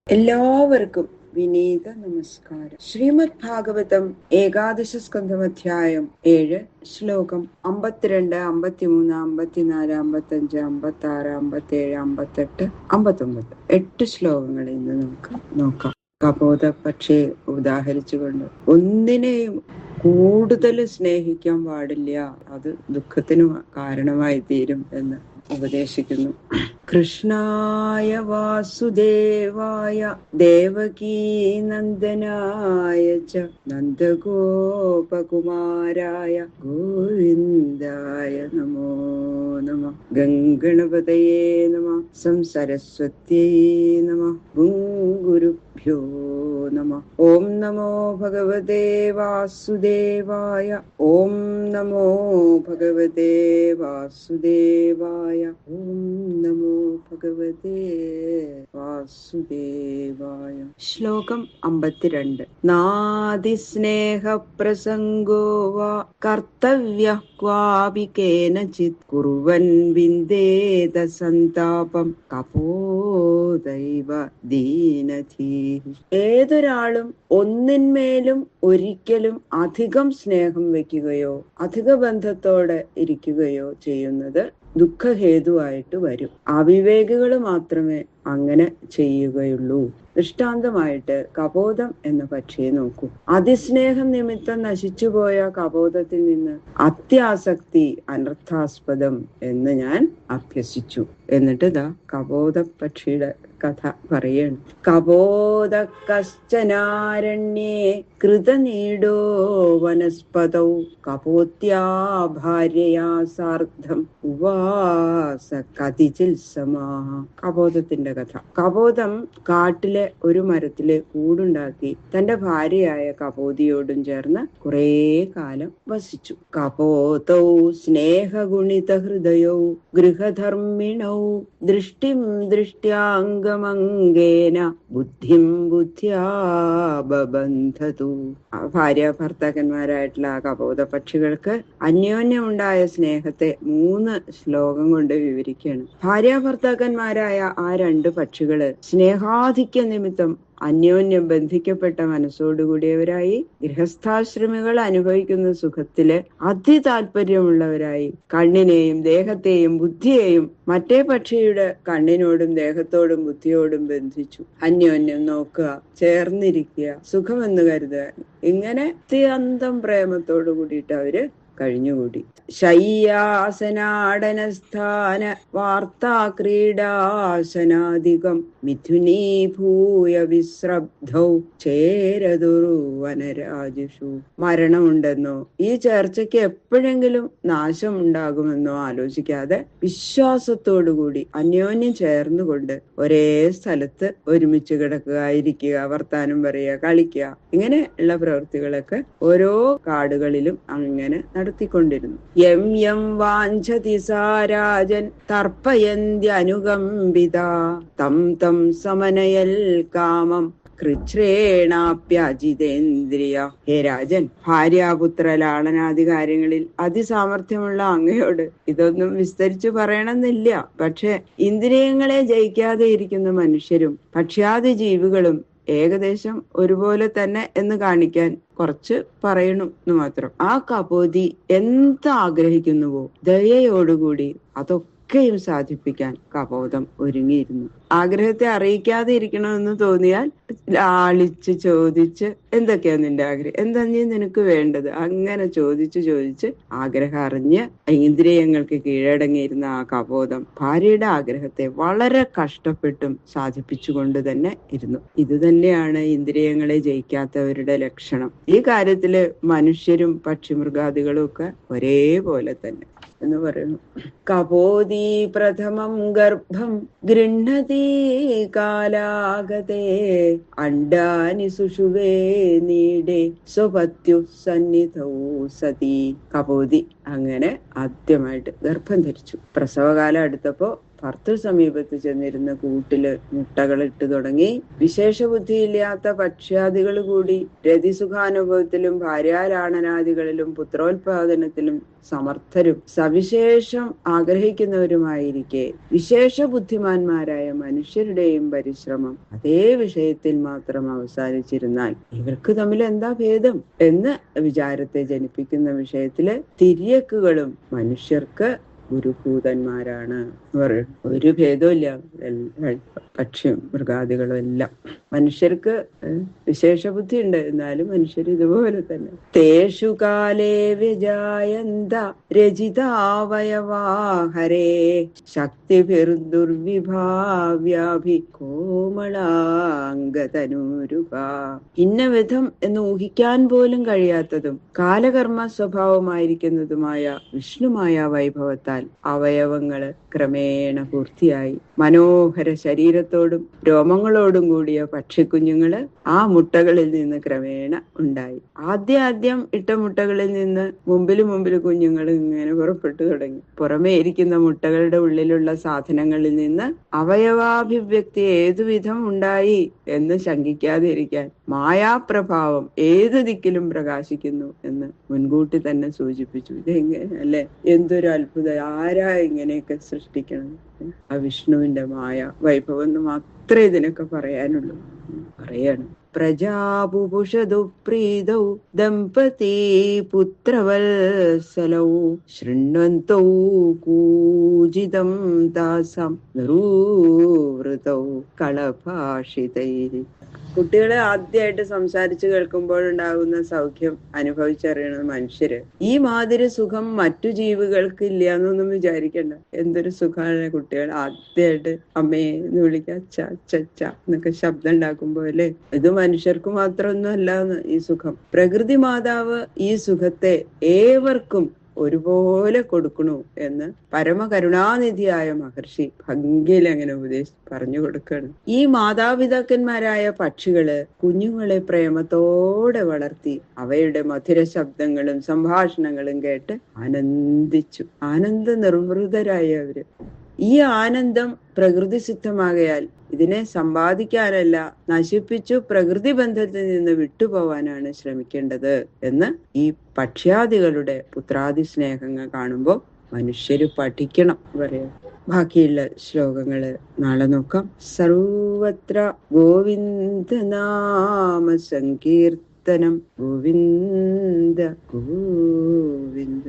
എല്ലാവർക്കും വിനീത നമസ്കാരം. ശ്രീമദ് ഭാഗവതം ഏകാദശ സ്കന്ധം അധ്യായം 7 ശ്ലോകം 52, 53, 54, 55, 56, 57, 58, 59 8 ശ്ലോകങ്ങൾ ഇന്ന് നമുക്ക് നോക്കാം. കപോത പക്ഷിയെ ഉദാഹരിച്ചുകൊണ്ട് ഒന്നിനെയും കൂടുതൽ സ്നേഹിക്കാൻ പാടില്ല, അത് ദുഃഖത്തിന് കാരണമായി തീരും എന്ന് ഉപദേശിക്കുന്നു. കൃഷ്ണായ വാസുദേവായ ദേവകീ നന്ദനായ ച നന്ദഗോപകുമാരായ ഗോവിന്ദായ നമോ നമ. ഗംഗണപതയേ നമ. സംസരസ്വത്യേ നമ. ഗുരുഭ്യോ നമ. ഓം നമോ ഭഗവതേ വാസുദേവായ. ഓം നമോ ഭഗവതേ വാസുദേവായ. ഓം നമോ ഭഗവതേ വാസുദേവായ. ശ്ലോകം 52. നാദിസ്നേഹപ്രസംഗോ വാ കർത്തവ്യഃ ക്വാപി കേനചിത് കുർവൻ വിന്ദേത സന്താപം കപോദൈവ ദീനധീഃ. ഏതൊരാളും ഒന്നിന്മേലും ഒരിക്കലും അധികം സ്നേഹം വെക്കുകയോ അധിക ബന്ധത്തോടെ ഇരിക്കുകയോ ചെയ്യുന്നത് ദുഃഖഹേതുവായിട്ട് വരും. അവിവേകികൾ മാത്രമേ അങ്ങനെ ചെയ്യുകയുള്ളൂ. ദൃഷ്ടാന്തമായിട്ട് കപോതം എന്ന പക്ഷിയെ നോക്കൂ. അതിസ്നേഹം നിമിത്തം നശിച്ചുപോയ കപോതത്തിൽ നിന്ന് അത്യാസക്തി അനർത്ഥാസ്പദം എന്ന് ഞാൻ അഭ്യസിച്ചു. എന്നിട്ട് ഇതാ കപോത പക്ഷിയുടെ കഥ പറയാണ്. കപോത കശ്ചനാരണ്യേ കൃതനീടോ വനസ്പതൗ കപോത്യാ ഭാര്യയാ സാർദ്ധം ഉവാസ കതിചിൽ സമാഹ. കപോതത്തിന്റെ കഥ. കപോതം കാട്ടിലെ ഒരു മരത്തിലെ കൂടുണ്ടാക്കി തന്റെ ഭാര്യയായ കപോതിയോടും ചേർന്ന് കുറേ കാലം വസിച്ചു. കപോതൗ സ്നേഹഗുണിത ഹൃദയൗ ഗൃഹധർമ്മിണൗ ദൃഷ്ടിം ദൃഷ്ട്യാംഗമംഗേന ബുദ്ധിം ബുദ്ധ്യാ ബബന്ധതു. ഭാര്യ ഭർത്താക്കന്മാരായിട്ടുള്ള ആ കപോത പക്ഷികൾക്ക് അന്യോന്യമുണ്ടായ സ്നേഹത്തെ 3 ശ്ലോകം കൊണ്ട് വിവരിക്കുകയാണ്. ഭാര്യ ഭർത്താക്കന്മാരായ ആ 2 പക്ഷികള് സ്നേഹാധിക്യ നിമിത്തം അന്യോന്യം ബന്ധിക്കപ്പെട്ട മനസ്സോടുകൂടിയവരായി, ഗൃഹസ്ഥാശ്രമികൾ അനുഭവിക്കുന്ന സുഖത്തില് അതിതാല്പര്യമുള്ളവരായി, കണ്ണിനെയും ദേഹത്തെയും ബുദ്ധിയെയും മറ്റേ പക്ഷിയുടെ കണ്ണിനോടും ദേഹത്തോടും ബുദ്ധിയോടും ബന്ധിച്ചു. അന്യോന്യം നോക്കുക, ചേർന്നിരിക്കുക, സുഖമെന്ന് കരുതുക. ഇങ്ങനെ അത്യന്തം പ്രേമത്തോടു കൂടിയിട്ട് അവര് കഴിഞ്ഞുകൂടി. ശയ്യാസനാടനസ്ഥാന വാർത്താ ക്രീഡാസനാദികം മിഥുനീഭൂയ വിശ്രബ്ധൗ ചേരതുർവനരാജുഷു. മരണമുണ്ടെന്നോ ഈ ചേർച്ചയ്ക്ക് എപ്പോഴെങ്കിലും നാശം ഉണ്ടാകുമെന്നോ ആലോചിക്കാതെ വിശ്വാസത്തോടുകൂടി അന്യോന്യം ചേർന്നുകൊണ്ട് ഒരേ സ്ഥലത്ത് ഒരുമിച്ച് കിടക്കുക, ഇരിക്കുക, വർത്താനം പറയുക, കളിക്കുക, ഇങ്ങനെയുള്ള പ്രവൃത്തികളൊക്കെ ഓരോ കാടുകളിലും അങ്ങനെ നടത്തിക്കൊണ്ടിരുന്നു. യം യം വാഞ്ചതി സാരാജൻ തർപ്പയന്ത്യനുകമ്പിത തം തം സമനയൽ കാമം കൃച്ഛ്രേണാപ്യജിതേന്ദ്രിയ. ഹേ രാജൻ, ഭാര്യാപുത്ര ലാളനാദി കാര്യങ്ങളിൽ അതിസാമർഥ്യമുള്ള അങ്ങയോട് ഇതൊന്നും വിസ്തരിച്ചു പറയണമെന്നില്ല. പക്ഷെ ഇന്ദ്രിയങ്ങളെ ജയിക്കാതെ ഇരിക്കുന്ന മനുഷ്യരും പക്ഷ്യാദി ജീവികളും ഏകദേശം ഒരുപോലെ തന്നെ എന്ന് കാണിക്കാൻ കുറച്ച് പറയണു എന്ന് മാത്രം. ആ കപോതി എന്താഗ്രഹിക്കുന്നുവോ ദയയോടുകൂടി അതൊക്കെയും സാധിപ്പിക്കാൻ കപോതം ഒരുങ്ങിയിരുന്നു. ആഗ്രഹത്തെ അറിയിക്കാതെ ഇരിക്കണമെന്ന് തോന്നിയാൽ ലാളിച്ച് ചോദിച്ച്, എന്തൊക്കെയാ നിന്റെ ആഗ്രഹം, എന്താ നിനക്ക് വേണ്ടത്, അങ്ങനെ ചോദിച്ച് ആഗ്രഹം അറിഞ്ഞ് ഇന്ദ്രിയങ്ങൾക്ക് കീഴടങ്ങിയിരുന്ന ആ കപോതം ഭാര്യയുടെ ആഗ്രഹത്തെ വളരെ കഷ്ടപ്പെട്ടും സാധിപ്പിച്ചുകൊണ്ട് തന്നെ ഇരുന്നു. ഇത് തന്നെയാണ് ഇന്ദ്രിയങ്ങളെ ജയിക്കാത്തവരുടെ ലക്ഷണം. ഈ കാര്യത്തില് മനുഷ്യരും പക്ഷിമൃഗാദികളും ഒക്കെ ഒരേപോലെ തന്നെ എന്ന് പറയുന്നു. കപോതി പ്രഥമം ഗർഭം ഗൃഹ്ണതി കാലാഗതേ അണ്ഡാനി സുഷുവേ നീടേ സ്വപത്യു സന്നിധൗ സതി. കപോതി അങ്ങനെ ആദ്യമായിട്ട് ഗർഭം ധരിച്ചു. പ്രസവകാലം അടുത്തപ്പോ ഭർത്തൃ സമീപത്ത് ചെന്നിരുന്ന കൂട്ടില് മുട്ടകളിട്ട് തുടങ്ങി. വിശേഷ ബുദ്ധിയില്ലാത്ത പക്ഷ്യാദികൾ കൂടി രതിസുഖാനുഭവത്തിലും ഭാര്യാലാളനാദികളിലും പുത്രോത്പാദനത്തിലും സമർത്ഥരും സവിശേഷം ആഗ്രഹിക്കുന്നവരുമായിരിക്കെ വിശേഷ ബുദ്ധിമാന്മാരായ മനുഷ്യരുടെയും പരിശ്രമം അതേ വിഷയത്തിൽ മാത്രം അവസാനിച്ചിരുന്നാൽ ഇവർക്ക് തമ്മിൽ എന്താ ഭേദം എന്ന് വിചാരത്തെ ജനിപ്പിക്കുന്ന വിഷയത്തില് തിര്യക്കുകളും മനുഷ്യർക്ക് ഗുരുഭൂതന്മാരാണ് പറയും. ഒരു ഭേദമില്ല. പക്ഷിയും മൃഗാദികളും എല്ലാം മനുഷ്യർക്ക് വിശേഷ ബുദ്ധി ഉണ്ട്, എന്നാലും മനുഷ്യർ ഇതുപോലെ തന്നെ. തേഷു കാലേ വ്യജായന്ത രചിതാവയവാഹരേ ശക്തിഭിർദുർവിഭാവ്യാഭി കോമളാംഗതനൂരുക. ഇന്ന വിധം എന്ന് ഊഹിക്കാൻ പോലും കഴിയാത്തതും കാലകർമ്മ സ്വഭാവമായിരിക്കുന്നതുമായ വിഷ്ണുമായ വൈഭവത്താൽ അവയവങ്ങള് ക്രമേണ പൂർത്തിയായി മനോഹര ശരീരത്തോടും രോമങ്ങളോടും കൂടിയ പക്ഷിക്കുഞ്ഞുങ്ങള് ആ മുട്ടകളിൽ നിന്ന് ക്രമേണ ഉണ്ടായി. ആദ്യം ഇട്ട മുട്ടകളിൽ നിന്ന് മുമ്പില് കുഞ്ഞുങ്ങൾ ഇങ്ങനെ പുറപ്പെട്ടു തുടങ്ങി. പുറമേ ഇരിക്കുന്ന മുട്ടകളുടെ ഉള്ളിലുള്ള സാധനങ്ങളിൽ നിന്ന് അവയവാഭിവ്യക്തി ഏതുവിധം ഉണ്ടായി എന്ന് ശങ്കിക്കാതെ ഇരിക്കാൻ മായാപ്രഭാവം ഏതു ദിക്കിലും പ്രകാശിക്കുന്നു എന്ന് മുൻകൂട്ടി തന്നെ സൂചിപ്പിച്ചു. ഇതെങ്ങനെ അല്ലെ, എന്തൊരു അത്ഭുതം! ആരാ ഇങ്ങനെയൊക്കെ സൃഷ്ടിക്കണം? ആ വിഷ്ണുവിന്റെ മായ വൈഭവം എന്ന് മാത്രമേ ഇതിനൊക്കെ പറയാനുള്ളൂ. പറയാണ്. പ്രജാപുപുഷതു പ്രീതൗ ദമ്പതി പുത്രവത്സലൗ ശൃണ്വന്തൗ കൂജിതം താസാം നിരൂവൃതൗ കളഭാഷിതൈഃ. കുട്ടികളെ ആദ്യമായിട്ട് സംസാരിച്ച് കേൾക്കുമ്പോഴുണ്ടാകുന്ന സൗഖ്യം അനുഭവിച്ചറിയണത് മനുഷ്യര്. ഈ മാതിരി സുഖം മറ്റു ജീവികൾക്ക് ഇല്ല എന്നൊന്നും വിചാരിക്കണ്ട. എന്തൊരു സുഖമാണ് കുട്ടികൾ ആദ്യമായിട്ട് അമ്മയെ എന്ന് വിളിക്കുക, അച്ഛ അച്ഛ എന്നൊക്കെ ശബ്ദം ഉണ്ടാക്കുമ്പോ അല്ലേ. ഇത് മനുഷ്യർക്ക് മാത്രമൊന്നും അല്ല ഈ സുഖം. പ്രകൃതി മാതാവ് ഈ സുഖത്തെ ഏവർക്കും ഒരുപോലെ കൊടുക്കണു എന്ന് പരമകരുണാനിധിയായ മഹർഷി ഭംഗിയിൽ അങ്ങനെ പറഞ്ഞു കൊടുക്കുകയാണ്. ഈ മാതാപിതാക്കന്മാരായ പക്ഷികള് കുഞ്ഞുങ്ങളെ പ്രേമത്തോടെ വളർത്തി അവയുടെ മധുര ശബ്ദങ്ങളും സംഭാഷണങ്ങളും കേട്ട് ആനന്ദിച്ചു. ആനന്ദ നിർവൃതരായ അവര്. ഈ ആനന്ദം പ്രകൃതി സിദ്ധമാകയാൽ ഇതിനെ സമ്പാദിക്കാനല്ല, നശിപ്പിച്ചു പ്രകൃതി ബന്ധത്തിൽ നിന്ന് വിട്ടുപോവാനാണ് ശ്രമിക്കേണ്ടത് എന്ന് ഈ പക്ഷ്യാദികളുടെ പുത്രാദി സ്നേഹങ്ങൾ കാണുമ്പോൾ മനുഷ്യര് പഠിക്കണം പറയാം. ബാക്കിയുള്ള ശ്ലോകങ്ങള് നാളെ നോക്കാം. സർവത്ര ഗോവിന്ദ നാമ സങ്കീർത്തനം ഗോവിന്ദ ഗോവിന്ദ.